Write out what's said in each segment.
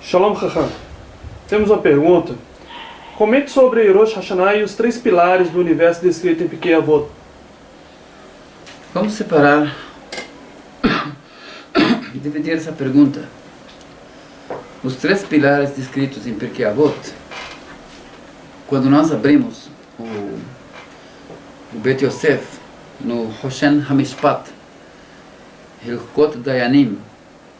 Shalom Chacham. Temos uma pergunta. Comente sobre Rosh Hashanah e os 3 pilares do universo descrito em Pirkei Avot. Vamos separar e dividir essa pergunta. Os 3 pilares descritos em Pirkei Avot, quando nós abrimos o Bet Yosef no Hoshen HaMishpat, Hilchot Dayanim,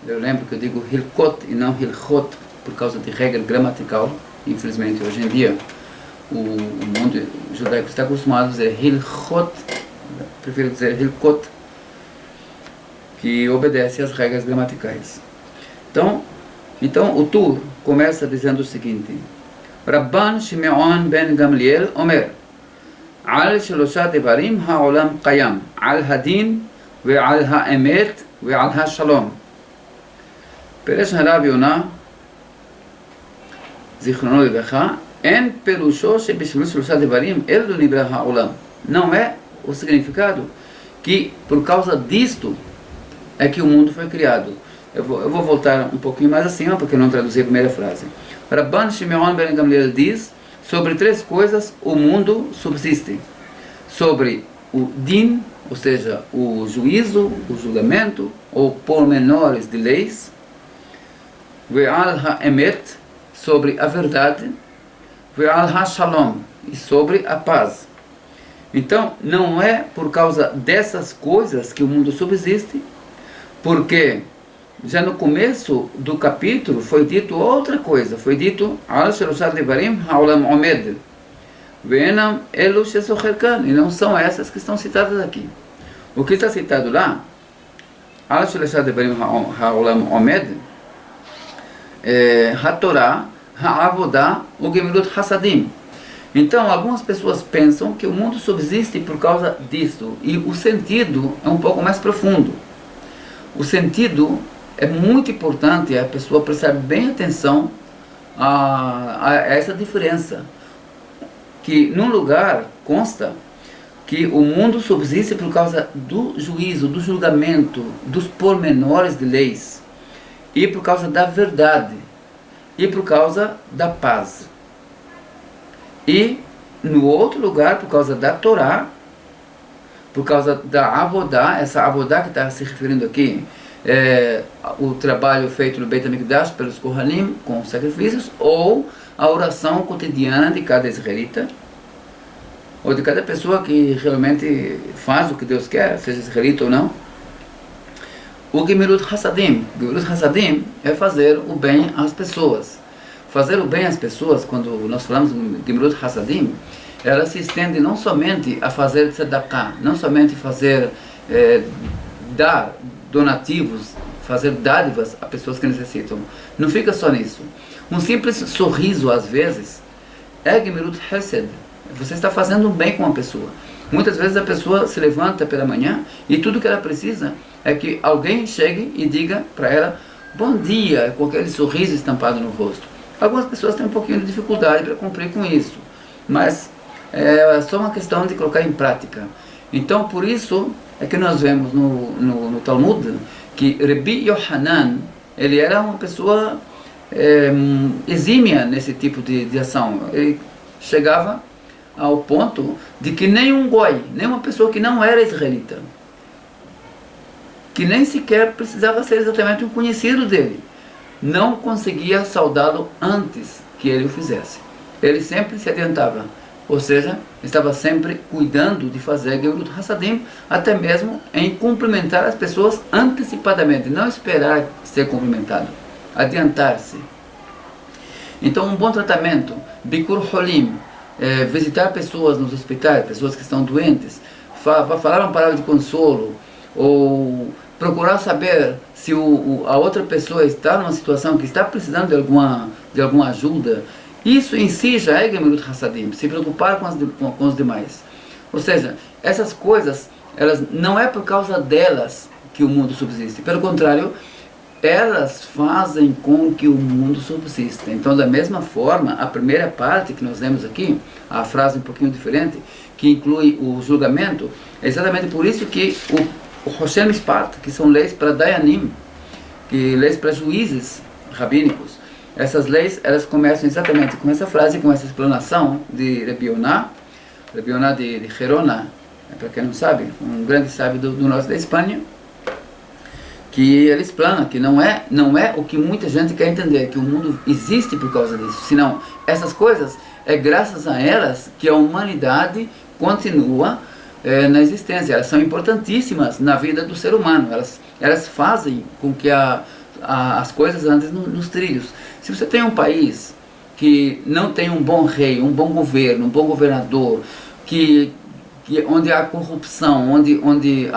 eu lembro que eu digo Hilchot e não Hilchot por causa de regra gramatical. Infelizmente hoje em dia o mundo judaico está acostumado a dizer Hilchot, prefiro dizer Hilchot, que obedece às regras gramaticais. Então o Tur começa dizendo o seguinte: Rabban Shimeon ben Gamliel Omer Al Shelosha Devarim Ha'olam Qayam Al Hadin Ve'al Ha'emet Ve'al Ha'shalom. Peresh Harav Yonah Zichrono Livracha En Perusho Shebishvil Shelosha Devarim El Nibra Ha'olam. Não é o significado que por causa disto é que o mundo foi criado. Eu vou voltar um pouquinho mais acima, porque eu não traduzi a primeira frase. Rabban Shimeon ben Gamliel diz: sobre 3 coisas o mundo subsiste. Sobre o din, ou seja, o juízo, o julgamento, ou pormenores de leis. Ve'al ha'emet, sobre a verdade. Ve'al ha'shalom, e sobre a paz. Então, não é por causa dessas coisas que o mundo subsiste, porque já no começo do capítulo foi dito outra coisa. Foi dito Al Shelosha Devarim Ha'olam Omed Ve'enam Elu Shesocher Kan, e não são essas que estão citadas aqui. O que está citado lá, Al Shelosha Devarim Ha'olam Omed, HaTorah, HaAvodah, o Gemilut Hasadim. Então algumas pessoas pensam que o mundo subsiste por causa disso, e o sentido é um pouco mais profundo. O sentido é muito importante a pessoa prestar bem atenção a essa diferença. Que num lugar consta que o mundo subsiste por causa do juízo, do julgamento, dos pormenores de leis, e por causa da verdade, e por causa da paz. E no outro lugar, por causa da Torá, por causa da Avodá, essa Avodá que está se referindo aqui, o trabalho feito no Beit HaMikdash pelos Kohanim com sacrifícios, ou a oração cotidiana de cada israelita, ou de cada pessoa que realmente faz o que Deus quer, seja israelita ou não. O Gemilut Hasadim. Gemilut Hasadim é fazer o bem às pessoas. Fazer o bem às pessoas, quando nós falamos de Gemilut Hasadim, ela se estende não somente a fazer tzedakah, não somente fazer dar donativos, fazer dádivas a pessoas que necessitam. Não fica só nisso. Um simples sorriso, às vezes, é Gemilut Hesed. Você está fazendo um bem com uma pessoa. Muitas vezes a pessoa se levanta pela manhã e tudo que ela precisa é que alguém chegue e diga para ela bom dia, com aquele sorriso estampado no rosto. Algumas pessoas têm um pouquinho de dificuldade para cumprir com isso, mas é só uma questão de colocar em prática. Então, por isso é que nós vemos no Talmud que Rabbi Yohanan, ele era uma pessoa exímia nesse tipo de ação. Ele chegava ao ponto de que nenhum goi, nenhuma pessoa que não era israelita, que nem sequer precisava ser exatamente um conhecido dele, não conseguia saudá-lo antes que ele o fizesse. Ele sempre se adiantava, ou seja, estava sempre cuidando de fazer Gemilut Hasadim, até mesmo em cumprimentar as pessoas antecipadamente, não esperar ser cumprimentado, adiantar-se. Então um bom tratamento, Bikur Holim, visitar pessoas nos hospitais, pessoas que estão doentes, falar uma palavra de consolo, ou procurar saber se a outra pessoa está numa situação que está precisando de alguma ajuda. Isso em si já é Gemilut Hasadim, se preocupar com os demais. Ou seja, essas coisas, elas não é por causa delas que o mundo subsiste. Pelo contrário, elas fazem com que o mundo subsista. Então, da mesma forma, a primeira parte que nós lemos aqui, a frase um pouquinho diferente, que inclui o julgamento, é exatamente por isso que o Hoshen Mishpat, que são leis para Dayanim, que leis para juízes rabínicos, essas leis, elas começam exatamente com essa frase, com essa explanação de Rabi Yonah de Gerona, para quem não sabe, um grande sábio do norte da Espanha, que ele explana que não é o que muita gente quer entender, que o mundo existe por causa disso, senão essas coisas é graças a elas que a humanidade continua na existência. Elas são importantíssimas na vida do ser humano, elas fazem com que as coisas andem nos trilhos. Se você tem um país que não tem um bom rei, um bom governo, um bom governador, onde há corrupção, onde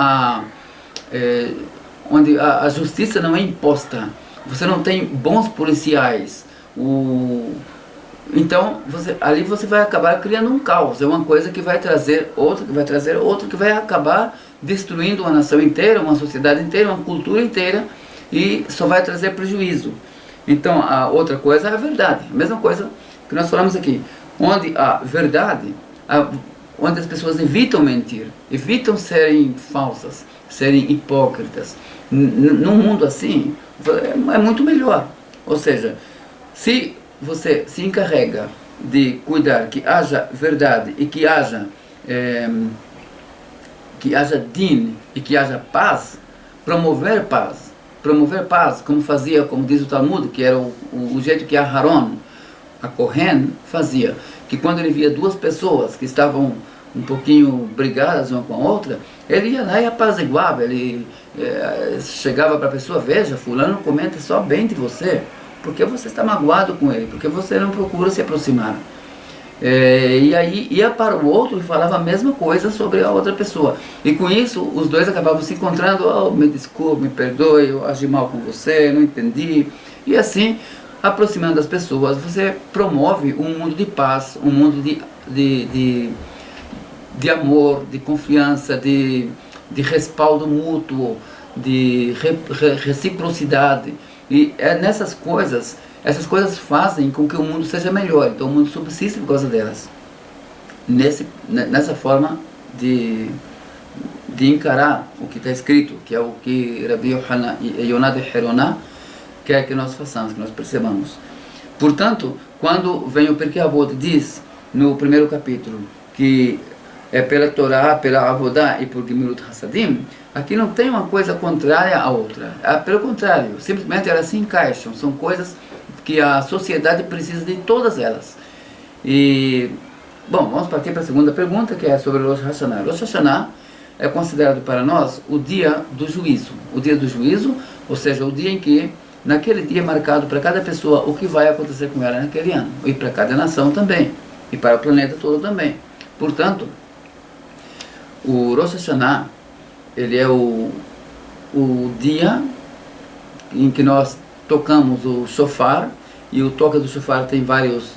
a justiça não é imposta, você não tem bons policiais, então ali você vai acabar criando um caos. É uma coisa que vai trazer outra, que vai acabar destruindo uma nação inteira, uma sociedade inteira, uma cultura inteira, e só vai trazer prejuízo. Então a outra coisa é a verdade, a mesma coisa que nós falamos aqui, onde a verdade, onde as pessoas evitam mentir, evitam serem falsas, serem hipócritas. Num mundo assim, é muito melhor. Ou seja, se você se encarrega de cuidar que haja verdade e que haja din e que haja paz, promover paz, como diz o Talmud, que era o jeito que Aharon, a Kohen, fazia, que quando ele via duas pessoas que estavam um pouquinho brigadas uma com a outra, ele ia lá e apaziguava, ele chegava para a pessoa: veja, fulano comenta só bem de você, porque você está magoado com ele, porque você não procura se aproximar. E aí ia para o outro e falava a mesma coisa sobre a outra pessoa, e com isso os dois acabavam se encontrando: oh, me desculpe, me perdoe, eu agi mal com você, não entendi. E assim, aproximando as pessoas, você promove um mundo de paz, um mundo de amor, de confiança, de respaldo mútuo, de reciprocidade. E essas coisas fazem com que o mundo seja melhor. Então o mundo subsiste por causa delas. Nessa forma de encarar o que está escrito, que é o que Rabi Yonah de Gerona quer que nós façamos, que nós percebamos. Portanto, quando vem o Pirkei Avot, diz no primeiro capítulo que é pela Torá, pela Avodah e por Gemilut Hasadim, aqui não tem uma coisa contrária à outra. Pelo contrário, simplesmente elas se encaixam. São coisas que a sociedade precisa de todas elas. E, bom, vamos partir para a segunda pergunta, que é sobre Rosh Hashanah. Rosh Hashanah é considerado para nós o dia do juízo. O dia do juízo, ou seja, o dia em que, naquele dia marcado para cada pessoa, o que vai acontecer com ela naquele ano. E para cada nação também. E para o planeta todo também. Portanto, o Rosh Hashanah, ele é o dia em que nós tocamos o shofar, e o toque do shofar tem várias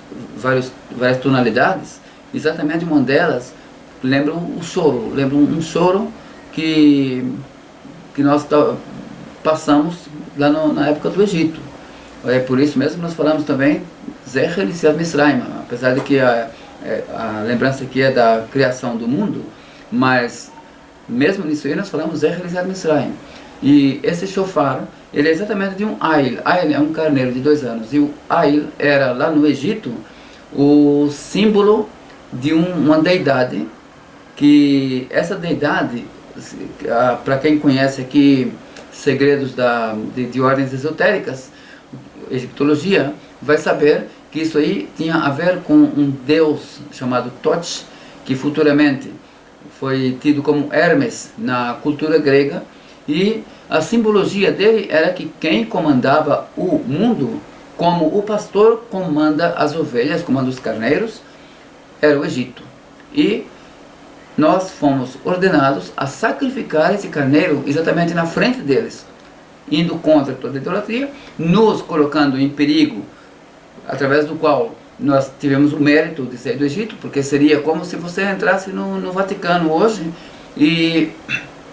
tonalidades. Exatamente uma delas lembra um choro que nós passamos lá na época do Egito. É por isso mesmo que nós falamos também Zecher Yetziat Mitzrayim, apesar de que a lembrança aqui é da criação do mundo, mas mesmo nisso aí nós falamos Zecher Yetziat Mitzrayim. E esse shofar, ele é exatamente de um Ail. Ail é um carneiro de 2 anos, e o Ail era lá no Egito o símbolo de uma deidade, que essa deidade, para quem conhece aqui segredos de ordens esotéricas, egiptologia, vai saber que isso aí tinha a ver com um deus chamado Thoth, que futuramente foi tido como Hermes na cultura grega, e a simbologia dele era que quem comandava o mundo, como o pastor comanda as ovelhas, comanda os carneiros, era o Egito. E nós fomos ordenados a sacrificar esse carneiro exatamente na frente deles, indo contra toda a idolatria, nos colocando em perigo, através do qual nós tivemos o mérito de sair do Egito, porque seria como se você entrasse no Vaticano hoje e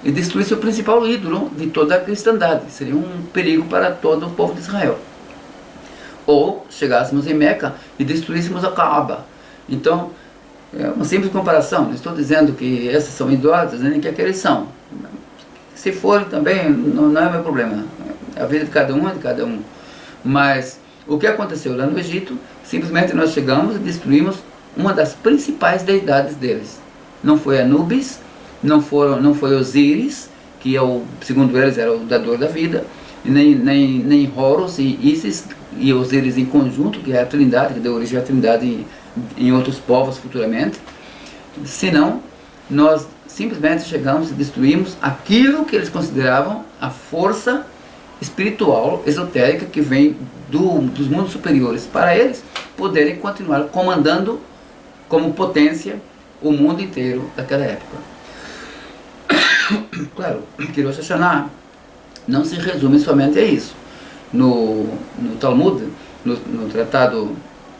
destruísse o principal ídolo de toda a cristandade. Seria um perigo para todo o povo de Israel. Ou chegássemos em Meca e destruíssemos a Kaaba. Então, é uma simples comparação. Não estou dizendo que esses são idólatras, nem que aqueles são. Se forem também, não é meu problema. A vida de cada um é de cada um. Mas O que aconteceu lá no Egito, simplesmente nós chegamos e destruímos uma das principais deidades deles. Não foi Anubis, não foi Osíris, que segundo eles era o dador da vida, nem Horus e Ísis e Osíris em conjunto, que é a trindade, que deu origem à trindade em outros povos futuramente. Senão, nós simplesmente chegamos e destruímos aquilo que eles consideravam a força espiritual, esotérica, que vem dos mundos superiores, para eles poderem continuar comandando como potência o mundo inteiro daquela época. Claro que Rosh Hashanah não se resume somente a isso. No Talmud, no tratado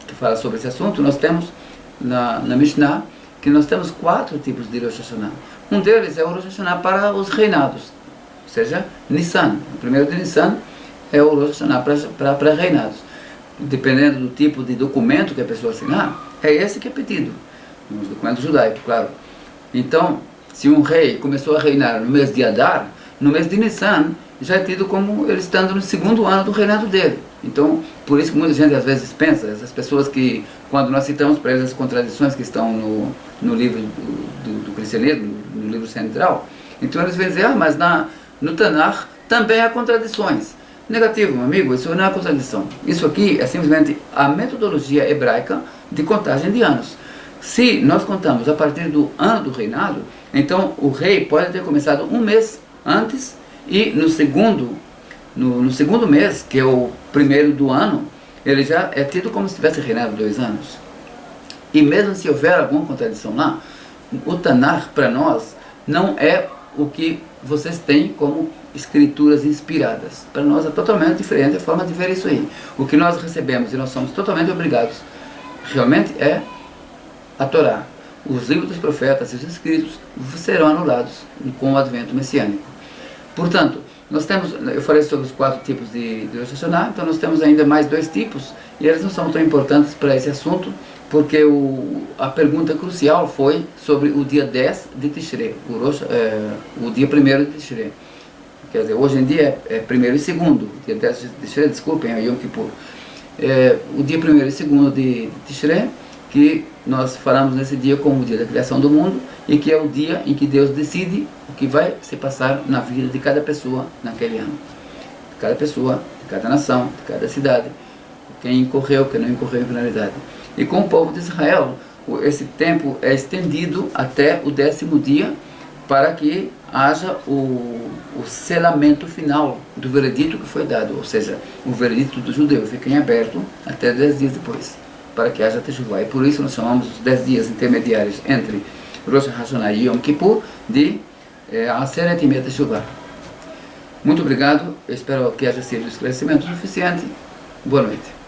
que fala sobre esse assunto, nós temos na Mishnah que nós temos 4 tipos de Rosh Hashanah. Um deles é o Rosh Hashanah para os reinados, ou seja, Nissan. O primeiro de Nissan é o Rosh Hashanah para reinados. Dependendo do tipo de documento que a pessoa assinar, é esse que é pedido, nos documentos judaicos, claro. Então, se um rei começou a reinar no mês de Adar, no mês de Nissan, já é tido como ele estando no segundo ano do reinado dele. Então, por isso que muita gente às vezes pensa, essas pessoas que, quando nós citamos para eles as contradições que estão no livro do cristianismo, no livro central, então eles vão dizer, mas no Tanakh também há contradições. Negativo, meu amigo, isso não é contradição. Isso aqui é simplesmente a metodologia hebraica de contagem de anos. Se nós contamos a partir do ano do reinado, então o rei pode ter começado um mês antes e no segundo mês, que é o primeiro do ano, ele já é tido como se tivesse reinado 2 anos. E mesmo se houver alguma contradição lá, o Tanakh para nós não é o que vocês têm como escrituras inspiradas. Para nós é totalmente diferente a forma de ver isso aí. O que nós recebemos e nós somos totalmente obrigados realmente é a Torá. Os livros dos profetas e os escritos serão anulados com o advento messiânico. Portanto, nós temos, eu falei sobre os 4 tipos de Rosh Hashanah, então nós temos ainda mais 2 tipos, e eles não são tão importantes para esse assunto, porque a pergunta crucial foi sobre o dia 10 de Tishrei, o dia 1º de Tishrei. Quer dizer, hoje em dia é 1º e 2º, dia 10 de Tishrei, desculpem, é Yom Kippur. O dia 1º e 2º de Tishrei, que nós falamos nesse dia como o dia da criação do mundo, e que é o dia em que Deus decide o que vai se passar na vida de cada pessoa naquele ano. De cada pessoa, de cada nação, de cada cidade, quem incorreu, quem não incorreu em penalidade. E com o povo de Israel, esse tempo é estendido até o 10º dia, para que haja o selamento final do veredito que foi dado, ou seja, o veredito do judeu fica em aberto até 10 dias depois, para que haja Teshuvah. E por isso nós chamamos os 10 dias intermediários entre Rosh Hashanah e Yom Kippur de Aseret Yemei Teshuvah. Muito obrigado, eu espero que haja sido esclarecimento suficiente. Boa noite.